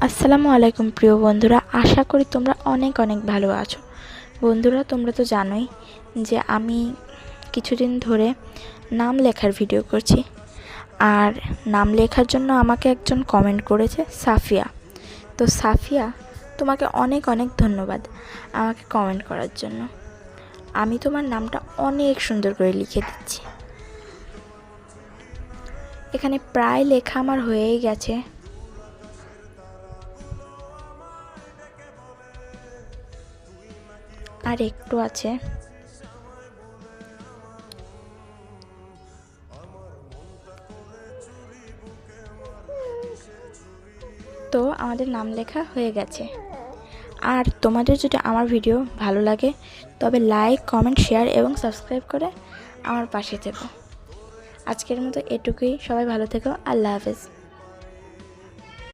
আসসালামু আলাইকুম প্রিয় বন্ধুরা, আশা করি তোমরা অনেক অনেক ভালো আছো। বন্ধুরা, তোমরা তো জানোই যে আমি কিছুদিন ধরে নাম লেখার ভিডিও করছি। আর নাম লেখার জন্য আমাকে একজন কমেন্ট করেছে, সাফিয়া। তো সাফিয়া, তোমাকে অনেক অনেক ধন্যবাদ আমাকে কমেন্ট করার জন্য। আমি তোমার নামটা অনেক সুন্দর করে লিখে দিচ্ছি। এখানে প্রায় লেখা আমার হয়েই গেছে। আর একটু আছে। তো আমাদের নাম লেখা হয়ে গেছে। আর তোমাদের যদি আমার ভিডিও ভালো লাগে তবে লাইক, কমেন্ট, শেয়ার এবং সাবস্ক্রাইব করে আমার পাশে থেকো। আজকের মতো এটুকুই। সবাই ভালো থেকো। আল্লাহ হাফেজ।